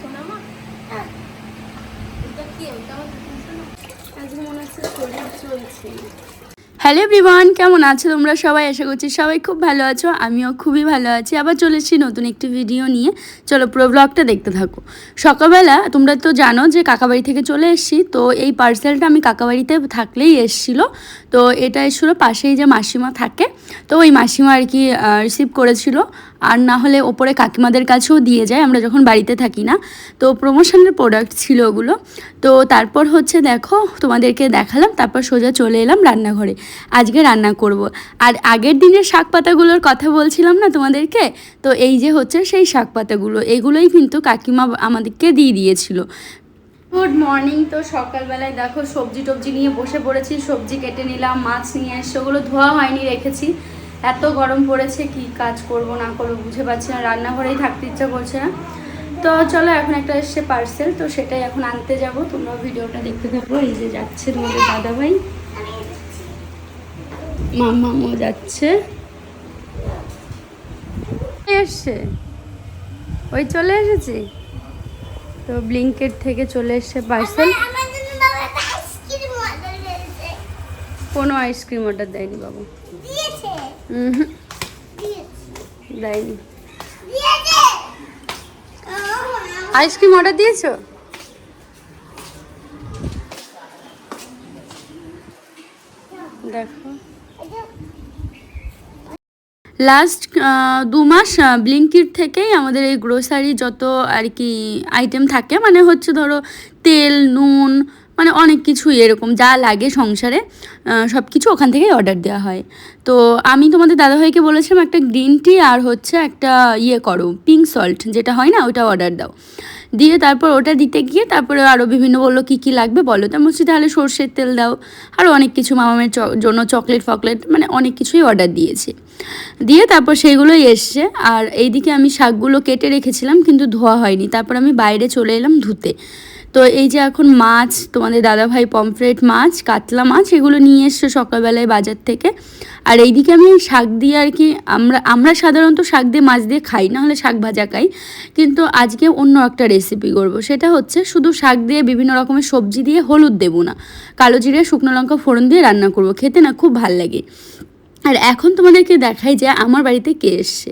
শোনা মা, ওটা কি? ওটা আমার শোনা, আজকে মনে হচ্ছে শরীর চলছে। হ্যালো এভরিওয়ান, কেমন আছো তোমরা সবাই? আশা করছি সবাই খুব ভালো আছো, আমিও খুবই ভালো আছি। আবার চলে এসেছি নতুন একটি ভিডিও নিয়ে। চলো পুরো ব্লগটা দেখতে থাকো। সকালবেলা তোমরা তো জানো যে কাকাবাড়ি থেকে চলে এসেছি, তো এই পার্সেলটা আমি কাকাবাড়িতে থাকলেই এসেছিলো। তো এটা এসেছিলো পাশেই যে মাসিমা থাকে, তো ওই মাসিমা আর কি রিসিভ করেছিল। আর না হলে ওপরে কাকিমাদের কাছেও দিয়ে যায় আমরা যখন বাড়িতে থাকি না। তো প্রমোশনের প্রোডাক্ট ছিল ওগুলো। তো তারপর হচ্ছে দেখো তোমাদেরকে দেখালাম, তারপর সোজা চলে এলাম রান্নাঘরে। আজকে রান্না করব। আর আগের দিনের শাক পাতাগুলোর কথা বলছিলাম না তোমাদেরকে, তো এই যে হচ্ছে সেই শাক পাতাগুলো, এগুলোই কিন্তু কাকিমা আমাদেরকে দিয়ে দিয়েছিল। Good morning. তো সকালবেলায় দেখো সবজি টবজি নিয়ে বসে পড়েছি, সবজি কেটে নিলাম, মাছ নিয়ে এসে ওগুলো ধোয়া হয়নি, রেখেছি। এত গরম পড়েছে, কি কাজ করব না করবো বুঝে পাচ্ছি না, রান্নাঘরেই থাকতে ইচ্ছা করছে না। তো চলো এখন একটা এসছে পার্সেল, তো সেটাই এখন আনতে যাব। তোমরা ভিডিওটা দেখতে থাকো। এই যে যাচ্ছে তোমাদের দাদাভাই, মাম্মাও যাচ্ছে, এসছে, ওই চলে এসেছি। তো ব্লিঙ্কেট থেকে চলে এসছে পার্সেল। কোনো আইসক্রিম অর্ডার দেয়নি বাবু, দেয়নি। আইসক্রিম অর্ডার দিয়েছো? দেখো লাস্ট 2 মাস ব্লিঙ্কিট থেকেই আমাদের এই গ্রোসারি যত আর কি আইটেম থাকে, মানে হচ্ছে ধরো তেল, নুন, মানে অনেক কিছুই এরকম যা লাগে সংসারে সব কিছু ওখান থেকেই অর্ডার দেওয়া হয়। তো আমি তোমাদের দাদাভাইকে বলেছিলাম একটা গ্রিন টি আর হচ্ছে একটা করো পিঙ্ক সল্ট যেটা হয় না, ওটা অর্ডার দাও। দিয়ে তারপর ওটা দিতে গিয়ে তারপরে আরও বিভিন্ন বললো কী কী লাগবে বলো, তো বলছি তাহলে সর্ষের তেল দাও, আরও অনেক কিছু মামামের জন্য চকলেট ফকলেট, মানে অনেক কিছুই অর্ডার দিয়েছি। দিয়ে তারপর সেইগুলোই এসছে। আর এইদিকে আমি শাকগুলো কেটে রেখেছিলাম কিন্তু ধোয়া হয়নি, তারপর আমি বাইরে চলে এলাম ধুতে। তো এই যে এখন মাছ, তোমাদের দাদাভাই পমফ্রেট মাছ, কাতলা মাছ এগুলো নিয়ে এসছে সকালবেলায় বাজার থেকে। আর এইদিকে আমি শাক দিয়ে আর কি আমরা সাধারণত শাক দিয়ে মাছ দিয়ে খাই, না হলে শাক ভাজা খাই, কিন্তু আজকে অন্য একটা রেসিপি করব। সেটা হচ্ছে শুধু শাক দিয়ে বিভিন্ন রকমের সবজি দিয়ে, হলুদ দেবো না, কালো জিরে শুকনো লঙ্কা ফোড়ন দিয়ে রান্না করব, খেতে না খুব ভাল লাগে। আর এখন তোমাদেরকে দেখাই যে আমার বাড়িতে কে এসছে।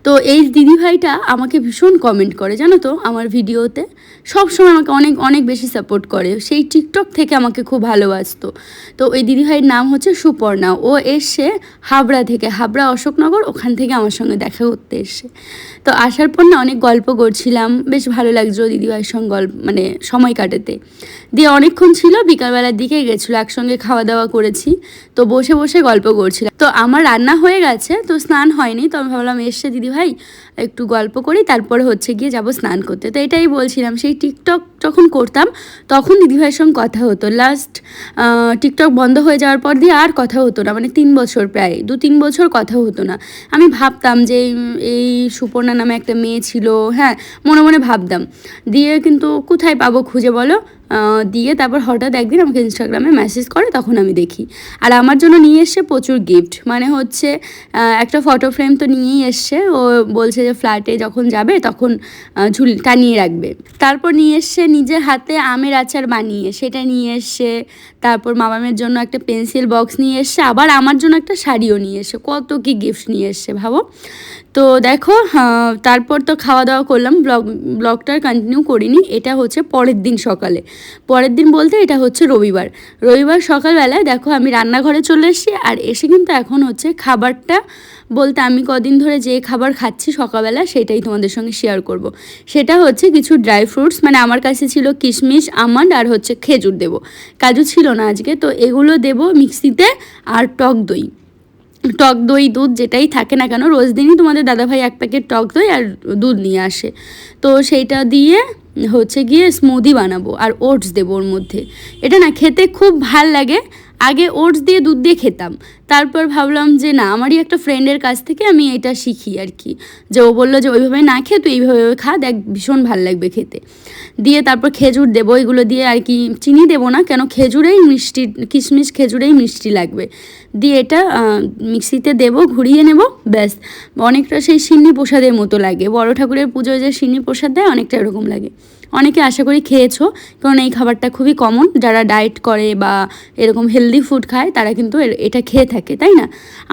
তো এই দিদিভাইটা আমাকে ভীষণ কমেন্ট করে জানো তো আমার ভিডিওতে, সবসময় আমাকে অনেক অনেক বেশি সাপোর্ট করে, সেই টিকটক থেকে আমাকে খুব ভালোবাসতো। তো ওই দিদিভাইয়ের নাম হচ্ছে সুপর্ণা, ও এসছে হাবড়া থেকে, হাবড়া অশোকনগর, ওখান থেকে আমার সঙ্গে দেখা করতে এসছে। তো আসার পর না অনেক গল্প করছিলাম, বেশ ভালো লাগছিলো দিদিভাইয়ের সঙ্গে মানে সময় কাটাতে। দিয়ে অনেকক্ষণ ছিল, বিকালবেলার দিকে গেছিলো, একসঙ্গে খাওয়া দাওয়া করেছি। তো বসে বসে গল্প করছিলাম। তো আমার রান্না হয়ে গেছে, তো স্নান হয়নি, তো আমি ভাবলাম এসছে দিদিভাই একটু গল্প করি, তারপরে হচ্ছে গিয়ে যাব স্নান করতে। তো এটাই বলছিলাম, সেই টিকটক যখন করতাম তখন দিদিভাইয়ের সঙ্গে কথা হতো। লাস্ট টিকটক বন্ধ হয়ে যাওয়ার পর দিয়ে আর কথা হতো না, মানে 3 বছর, প্রায় 2-3 বছর কথা হতো না। আমি ভাবতাম যে এই সুপর্ণা নামে একটা মেয়ে ছিল, হ্যাঁ মনে মনে ভাবতাম। দিয়ে কিন্তু কোথায় পাবো খুঁজে বলো। দিয়ে তারপর হঠাৎ একদিন আমাকে ইনস্টাগ্রামে মেসেজ করে, তখন আমি দেখি। আর আমার জন্য নিয়ে এসছে প্রচুর গিফট, মানে হচ্ছে একটা ফটো ফ্রেম তো নিয়েই এসছে, ও বলছে যে ফ্ল্যাটে যখন যাবে তখন টানিয়ে রাখবে। তারপর নিয়ে এসছে নিজের হাতে আমের আচার বানিয়ে, সেটা নিয়ে এসছে। তারপর মামামের জন্য একটা পেন্সিল বক্স নিয়ে এসছে, আবার আমার জন্য একটা শাড়িও নিয়ে এসছে, কত কি গিফট নিয়ে এসছে ভাবো। তো দেখো তারপর তো খাওয়া দাওয়া করলাম, ব্লগটার কন্টিনিউ করিনি। এটা হচ্ছে পরের দিন সকালে, পরের দিন বলতে এটা হচ্ছে রবিবার সকালবেলায় দেখো আমি রান্নাঘরে চলে এসেছি। আর এসে কিন্তু এখন হচ্ছে খাবারটা বলতে আমি কদিন ধরে যে খাবার খাচ্ছি সকালবেলা সেটাই তোমাদের সঙ্গে শেয়ার করব। সেটা হচ্ছে কিছু ড্রাই ফ্রুটস, মানে আমার কাছে ছিল কিশমিশ, আমন্ড আর হচ্ছে খেজুর দেবো, কাজু ছিল না আজকে, তো এগুলো দেবো মিক্সিতে। আর টক দই দুধ যেটাই থাকে না কেন, রোজ দিনই তোমাদের দাদাভাই 1 প্যাকেট টক দই আর দুধ নিয়ে আসে, তো সেইটা দিয়ে হচ্ছে গিয়ে স্মুদি বানাবো। আর ওটস দেবো ওর মধ্যে, এটা না খেতে খুব ভাল লাগে। আগে ওটস দিয়ে দুধ দিয়ে খেতাম, তারপর ভাবলাম যে না, আমারই একটা ফ্রেন্ডের কাছ থেকে আমি এটা শিখি আর কি, যে ও বললো যে ওইভাবে না খেয়ে তুই এইভাবে খা, দেখ ভীষণ ভালো লাগবে খেতে। দিয়ে তারপর খেজুর দেবো, এগুলো দিয়ে আর কি, চিনি দেবো না, কেন খেজুরেই মিষ্টি, কিশমিশ খেজুরেই মিষ্টি লাগবে। দিয়ে এটা মিক্সিতে দেবো, ঘুরিয়ে নেব, ব্যাস। অনেকটা সেই সিন্নি প্রসাদের মতো লাগে, বড় ঠাকুরের পুজোয় যে সিন্নি প্রসাদ দেয় অনেকটা এরকম লাগে। অনেকে আশা করি খেয়েছো, কারণ এই খাবারটা খুবই কমন, যারা ডায়েট করে বা এরকম হেলদি ফুড খায় তারা কিন্তু এটা খেয়ে থাকে, তাই না?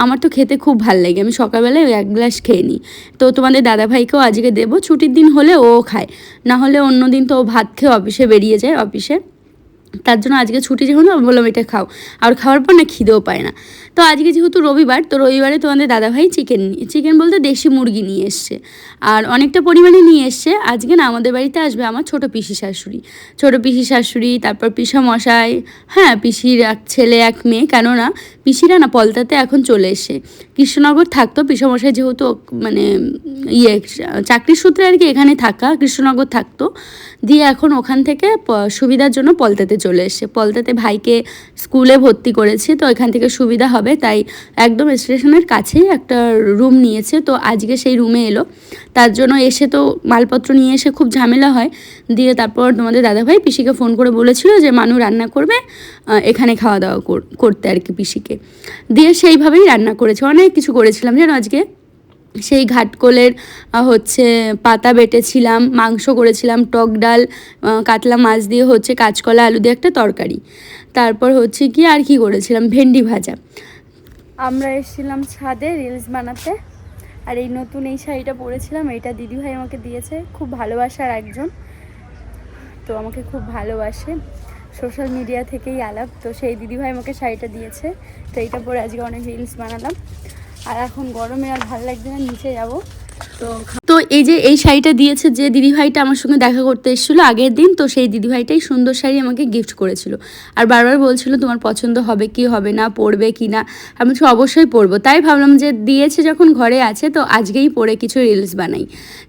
আমার তো খেতে খুব ভালো লাগে, আমি সকালবেলায় ওই 1 গ্লাস খেয়ে নিই। তো তোমাদের দাদাভাইকেও আজকে দেবো, ছুটির দিন হলে ও খায়, না হলে অন্য দিন তো ও ভাত খেয়ে অফিসে বেরিয়ে যায়, অফিসে। তার জন্য আজকে ছুটি যখন আমি বললাম এটা খাও, আর খাওয়ার পর না খিদেও পায় না। তো আজকে যেহেতু রবিবার, তো রবিবারে তোমাদের দাদাভাই চিকেন বলতে দেশি মুরগি নিয়ে এসছে, আর অনেকটা পরিমাণে নিয়ে এসছে। আজকে না আমাদের বাড়িতে আসবে আমার ছোটো পিসি শাশুড়ি, তারপর পিসামশাই, হ্যাঁ পিসির এক ছেলে এক মেয়ে, কেননা পিসিরা না পলতাতে এখন চলে এসে, কৃষ্ণনগর থাকতো পিসামশাই, যেহেতু মানে চাকরির সূত্রে আর কি এখানে থাকা, কৃষ্ণনগর থাকতো। দিয়ে এখন ওখান থেকে সুবিধার জন্য পলতাতে চলে এসছে, পলতাতে ভাইকে স্কুলে ভর্তি করেছে, তো এখান থেকে সুবিধা হবে, তাই একদম স্টেশনের কাছেই একটা রুম নিয়েছে। তো আজকে সেই রুমে এলো, তার জন্য এসে তো মালপত্র নিয়ে এসে খুব ঝামেলা হয়। দিয়ে তারপর তোমাদের দাদাভাই পিসিকে ফোন করে বলেছিল যে মানু রান্না করবে, এখানে খাওয়া দাওয়া করতে আর কি পিসিকে। দিয়ে সেইভাবেই রান্না করেছে, অনেক কিছু করেছিলাম যেন আজকে। সেই ঘাটকোলের হচ্ছে পাতা বেটেছিলাম, মাংস করেছিলাম, টক ডাল, কাতলা মাছ দিয়ে হচ্ছে কাঁচকলা আলু দিয়ে একটা তরকারি, তারপর হচ্ছে কি আর কি করেছিলাম, ভেন্ডি ভাজা। আমরা এসেছিলাম ছাদে রিলস বানাতে, আর এই নতুন এই শাড়িটা পরেছিলাম, এইটা দিদিভাই আমাকে দিয়েছে, খুব ভালোবাসার একজন, তো আমাকে খুব ভালোবাসে, সোশ্যাল মিডিয়া থেকেই আলাপ, তো সেই দিদিভাই আমাকে শাড়িটা দিয়েছে। তো এইটা পরে আজকে অনেক রিলস বানালাম, আর এখন গরমে আর ভালো লাগছে না, নিচে যাব। তো এই যে এই শাড়িটা দিয়েছে যে দিদিভাইটা আমার সঙ্গে দেখা করতে এসেছিলো আগের দিন, তো সেই দিদিভাইটাই সুন্দর শাড়ি আমাকে গিফট করেছিল, আর বারবার বলছিল তোমার পছন্দ হবে কি হবে না, পরবে কি না। আমি তো অবশ্যই পরবো, তাই ভাবলাম যে দিয়েছে যখন ঘরে আছে তো আজকেই পরে কিছু রিলস বানাই।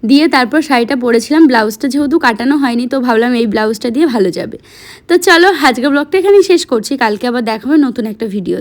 দিয়ে তারপর শাড়িটা পরেছিলাম, ব্লাউজটা যেহেতু কাটানো হয়নি, তো ভাবলাম এই ব্লাউজটা দিয়ে ভালো যাবে। তো চলো আজকের ব্লগটা এখানেই শেষ করছি, কালকে আবার দেখা হবে নতুন একটা ভিডিও।